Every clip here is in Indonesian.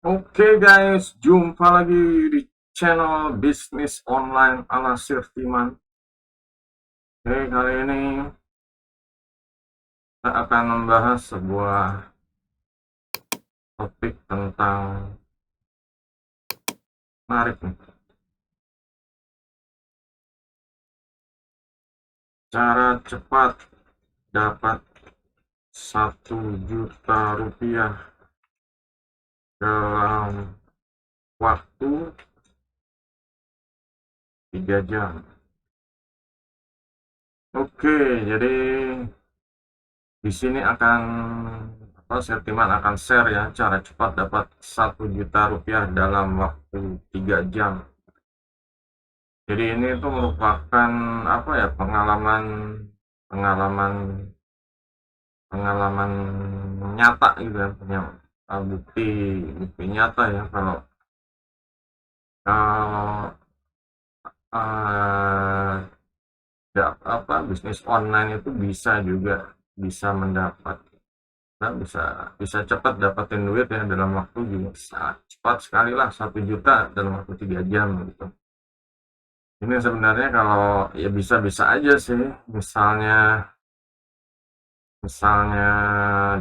Oke guys, jumpa lagi di channel bisnis online ala Sirtiman. Oke, kali ini kita akan membahas sebuah topik tentang menarik nih. Cara cepat dapat 1 juta rupiah dalam waktu 3 jam. Oke, jadi di sini Sirtiman akan share ya cara cepat dapat 1 juta rupiah dalam waktu 3 jam. Jadi ini tuh merupakan pengalaman pengalaman pengalaman nyata gitu ya, punya bukti bukti nyata ya kalau kalau uh, bisnis online itu bisa mendapat bisa bisa cepat dapatin duit ya dalam waktu juga cepat sekali lah 1 juta dalam waktu 3 jam gitu. Ini sebenarnya kalau ya bisa-bisa aja sih, misalnya misalnya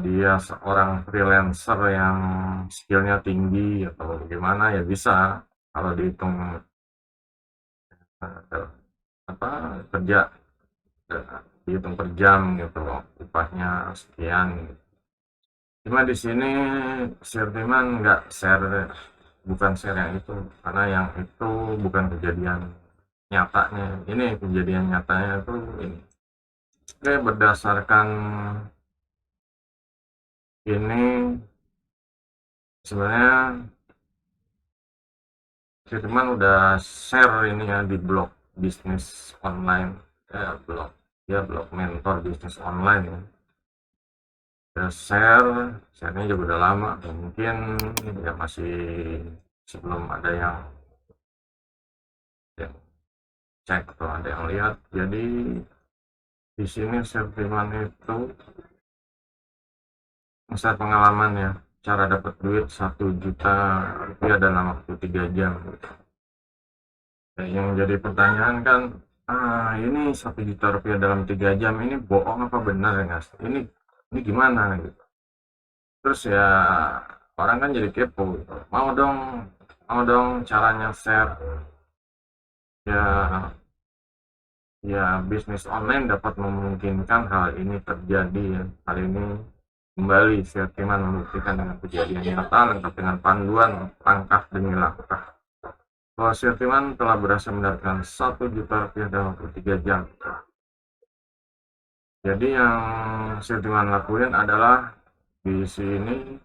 dia seorang freelancer yang skillnya tinggi atau bagaimana ya bisa kalau dihitung eh, kerja dihitung per jam gitu loh, upahnya sekian gitu. Cuma di sini Sirtiman nggak share, bukan share yang itu karena yang itu bukan kejadian nyatanya. Ini kejadian nyatanya itu ini. Oke, berdasarkan ini sebenarnya Firman udah share ini ya di blog bisnis online, blog mentor bisnis online ya. Udah sharenya juga udah lama, mungkin ya masih sebelum ada yang ya, cek atau ada yang lihat. Jadi di sini Firman itu share pengalaman ya, cara dapat duit 1 juta rupiah dalam waktu 3 jam gitu. Yang jadi pertanyaan kan, ini 1 juta rupiah dalam 3 jam ini bohong apa benar ya guys? Ini gimana gitu? Terus ya orang kan jadi kepo gitu. Mau dong caranya share ya ya bisnis online dapat memungkinkan hal ini terjadi ya. Hal ini kembali Sirtiman membuktikan dengan kejadian nyata lengkap dengan panduan langkah demi langkah bahwa Sirtiman telah berhasil mendapatkan 1 juta rupiah dalam waktu 3 jam. Jadi yang Sirtiman lakuin adalah di sini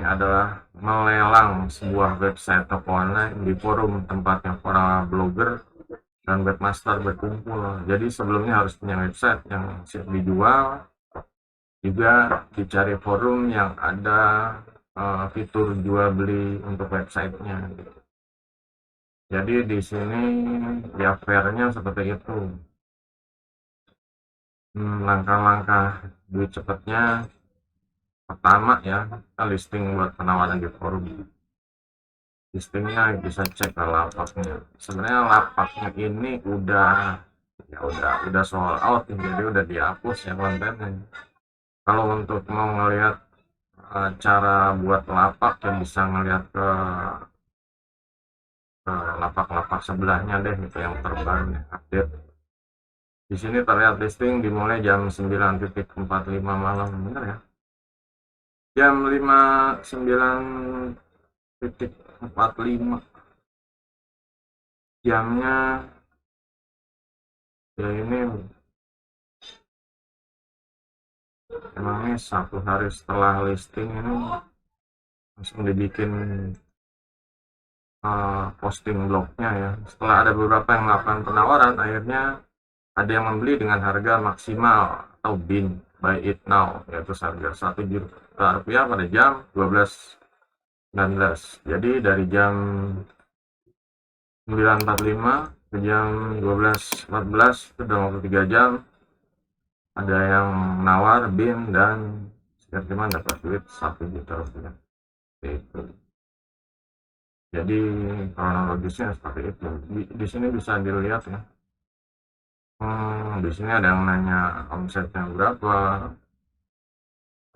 adalah melelang sebuah website toko online di forum tempatnya para blogger dan webmaster berkumpul. Jadi sebelumnya harus punya website yang siap dijual, juga dicari forum yang ada fitur jual beli untuk websitenya gitu. Jadi di sini ya fairnya seperti itu. Langkah-langkah duit cepatnya pertama ya, kita listing buat penawaran di forum. Listingnya bisa cek ke lapaknya. Sebenarnya lapaknya ini udah sold out, jadi udah dihapus ya kontennya. Kalau untuk mau ngelihat cara buat lapak ya bisa ngelihat ke lapak-lapak sebelahnya deh, itu yang terbaru ya, update. Di sini terlihat listing dimulai jam 9.45 malam, bener ya? Jam 9.45 jamnya ya. Ini emangnya 1 hari setelah listing ini langsung dibikin posting blognya ya. Setelah ada beberapa yang melakukan penawaran, akhirnya ada yang membeli dengan harga maksimal atau bin buy it now, yaitu harga 1 juta rupiah pada jam 12.19. Jadi dari jam 9.45 ke jam 12.14 itu dalam waktu 3 jam ada yang nawar bin dan biar gimana dapat duit 1 juta rupiah itu. Jadi kronologisnya seperti itu. Di sini bisa dilihat ya. Di sini ada yang nanya omsetnya berapa,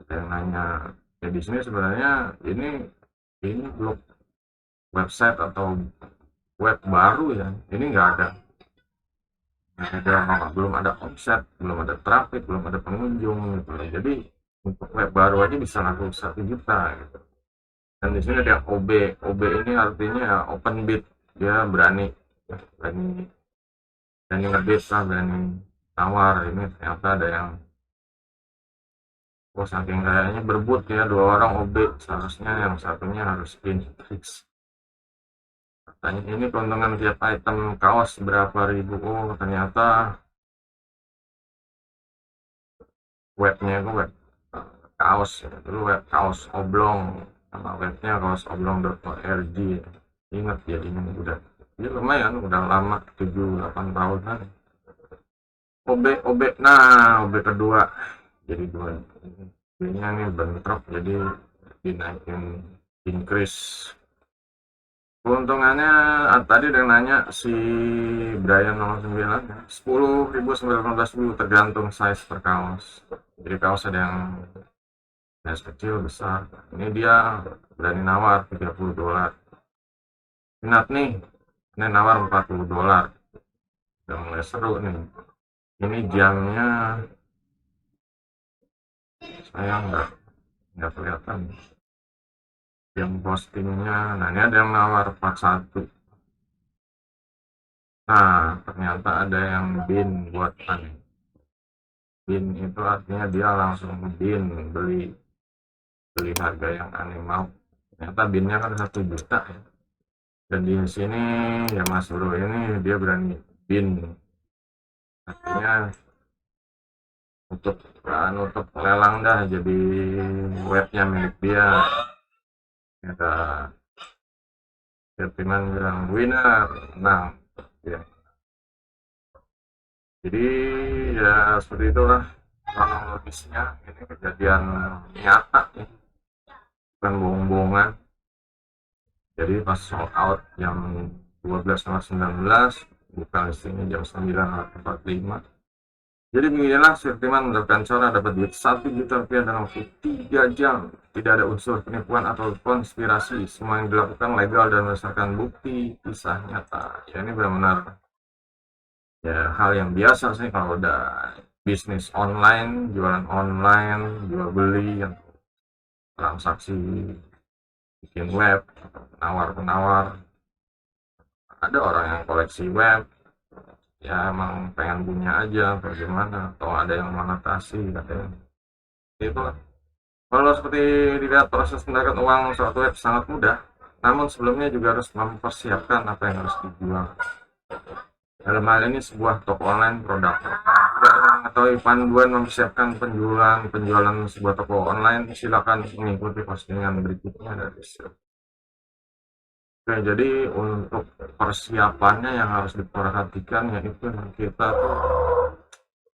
ada yang nanya. Ya di sini sebenarnya ini blog website atau web baru ya. Ini belum ada omset, belum ada traffic, belum ada pengunjung gitu. Jadi untuk web baru aja bisa laku 1 juta gitu. Dan di sini ada OB. OB ini artinya open bid, dia berani berani berani ngebid lah, berani tawar. Ini ternyata ada yang saking kayaknya berebut ya, 2 orang OB, seharusnya yang satunya harus in fix. Katanya ini keuntungan tiap item kaos berapa ribu. Ternyata webnya itu web kaos ya. Dulu web kaos oblong, sama webnya kaosoblong.org. Ingat ya, ini udah ya lumayan, udah lama, 7-8 tahunan. OB nah OB kedua jadi 2 ini nih bentrok, jadi dinaikin, increase. Keuntungannya tadi ada yang nanya si Brian 09, 10.000 tergantung size per kaos. Jadi kaos ada yang size kecil, besar. Ini dia berani nawar $30. Minat nih, ini nawar $40. Udah mulai seru nih. Ini jamnya saya nggak kelihatan jam postingnya. Nah ini ada yang nawar 41. Nah ternyata ada yang bin buat aneh. Bin itu artinya dia langsung bin beli harga yang aneh mau. Ternyata binnya kan 1 juta ya. Dan di sini ya Mas Bro ini dia berani bin, artinya untuk lelang dah, jadi webnya milik dia. Ada sentimen bilang winner, menang ya. Jadi ya seperti itulah kronologisnya. Ini kejadian nyata ya, bukan bohong-bohongan. Jadi pas sold out jam 12.19, buka listingnya jam 9.45. Jadi beginilah Sirtiman menerapkan cara dapat duit 1 juta rupiah dalam waktu 3 jam. Tidak ada unsur penipuan atau konspirasi. Semua yang dilakukan legal dan berdasarkan bukti kisah nyata. Ya ini benar-benar ya hal yang biasa sih kalau udah bisnis online, jualan online, jual beli, yang transaksi, bikin web, penawar-penawar. Ada orang yang koleksi web, ya emang pengen punya aja bagaimana, atau ada yang monetasi, ada yang itu lah. Kalau seperti dilihat, proses mendapatkan uang suatu web sangat mudah, namun sebelumnya juga harus mempersiapkan apa yang harus dijual. Dalam hal ini sebuah toko online produk. Tidak mengetahui panduan mempersiapkan penjualan sebuah toko online, silakan mengikuti postingan berikutnya dari Sir. Oke, jadi untuk persiapannya yang harus diperhatikan yaitu kita tuh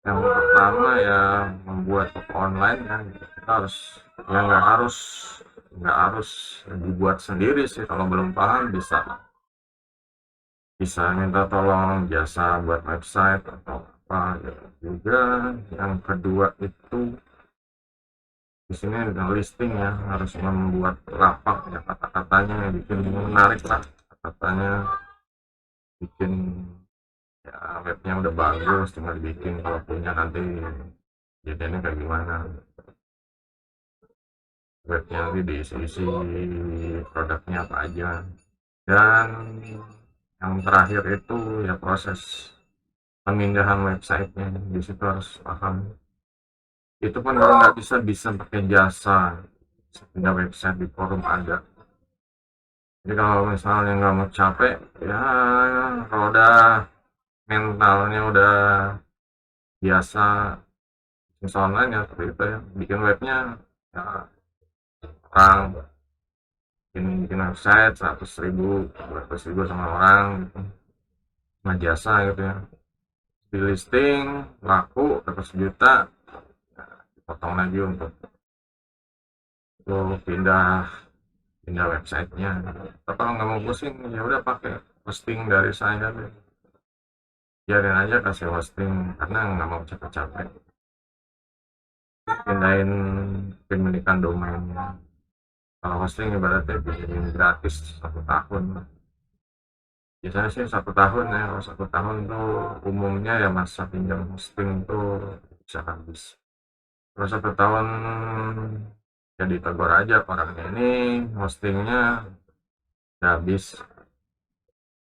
yang pertama ya membuat toko online ya, kita harus ya nggak harus dibuat sendiri sih. Kalau belum paham bisa minta tolong jasa buat website atau apa ya. Juga yang kedua itu di sini listing ya, harus membuat lapak ya, kata-katanya bikin menarik lah, katanya bikin ya webnya udah bagus, tinggal bikin kalau punya nanti jadinya kayak gimana, webnya nanti diisi produknya apa aja. Dan yang terakhir itu ya proses pemindahan websitenya, di situ harus paham. Itu pun kalau nggak bisa pakai jasa pindah website di forum ada. Jadi kalau misalnya nggak mau capek ya, kalau udah mentalnya udah biasa bisnis online ya seperti itu ya, bikin webnya ya, orang bikin website 100.000 sama orang gitu, sama jasa gitu ya, di listing laku dapat 1 juta, ya, dipotong lagi untuk Lu pindah websitenya. Atau kalau nggak mau pusing ya udah pakai hosting dari saya deh, biarin aja kasih hosting karena nggak mau capek-capek pindahin pemilikan domainnya. Kalau hosting ibaratnya bikin gratis 1 tahun, biasanya sih 1 tahun ya. Kalau 1 tahun tuh umumnya ya masa pinjam hosting tuh bisa habis. Kalau 1 tahun ya ditegur aja orangnya, ini hostingnya udah habis,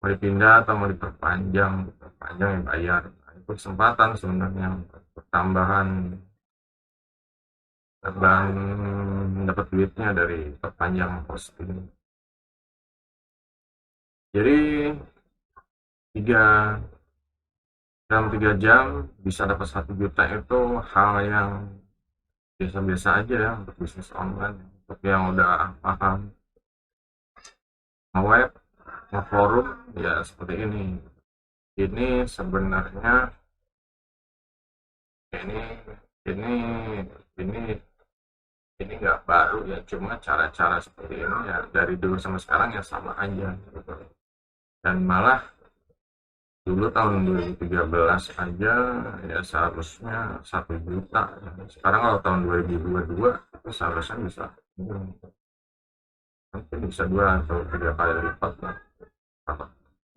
mau dipindah atau mau diperpanjang. Perpanjang yang bayar. Nah, itu kesempatan sebenarnya tambahan dan dapat duitnya dari perpanjang hosting. Jadi tiga dalam 3 jam bisa dapat 1 juta itu hal yang biasa-biasa aja ya untuk bisnis online. Untuk yang udah paham web, forum ya seperti ini. Ini sebenarnya ini ini ini ini nggak baru ya, cuma cara-cara seperti ini ya dari dulu sama sekarang ya sama aja gitu. Dan malah dulu tahun 2013 aja ya seharusnya 1 juta, sekarang kalau tahun 2022 itu seharusnya bisa mungkin bisa 2 atau 3 kali lipat lah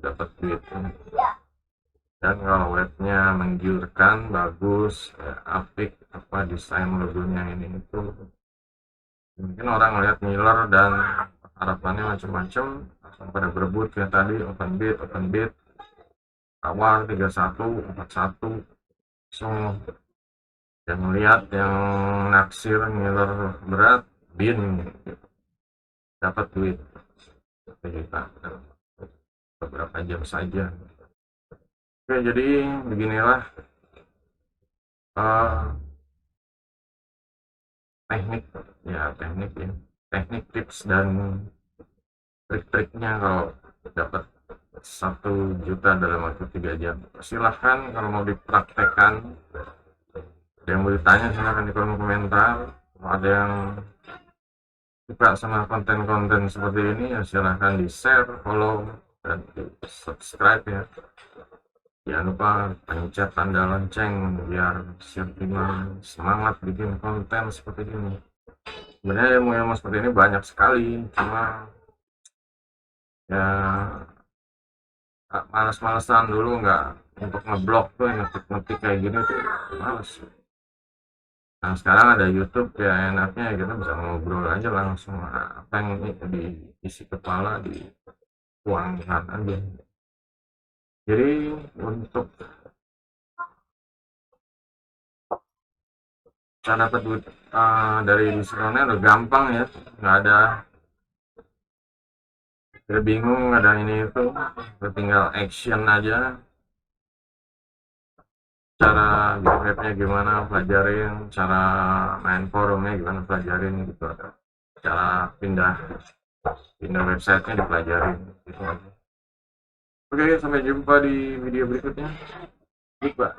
dapat duitnya. Dan kalau webnya menggiurkan, bagus ya, apik, apa desain logonya ini itu, mungkin orang lihat ngiler dan harapannya macam-macam, langsung pada berebut kayak tadi open bid awal 31 41 langsung yang lihat yang naksir ngiler berat bin dapat duit kita beberapa jam saja. Oke, jadi beginilah uh, teknik teknik tips dan trik-triknya kalau dapat 1 juta dalam waktu 3 jam. Silahkan kalau mau dipraktekkan, ada yang mau ditanya silahkan di kolom komentar. Kalau ada yang suka sama konten-konten seperti ini ya silahkan di share, follow, dan di subscribe ya. Jangan lupa pencet tanda lonceng biar semakin semangat bikin konten seperti ini. Sebenarnya ilmu-ilmu seperti ini banyak sekali, cuma ya males-malesan dulu nggak untuk ngeblok tuh, ngetik-ngetik kayak gini tuh males. Nah sekarang ada YouTube ya, enaknya kita bisa ngobrol aja langsung apa yang diisi kepala dituangkan aja. Jadi untuk cara dapat duit dari bisnis online udah gampang ya, nggak ada bingung ada ini itu, tinggal action aja. Cara bikin webnya gimana pelajarin, cara main forumnya gimana pelajarin gitu, cara pindah websitenya dipelajarin gitu aja. Oke, sampai jumpa di video berikutnya. Baik, Pak.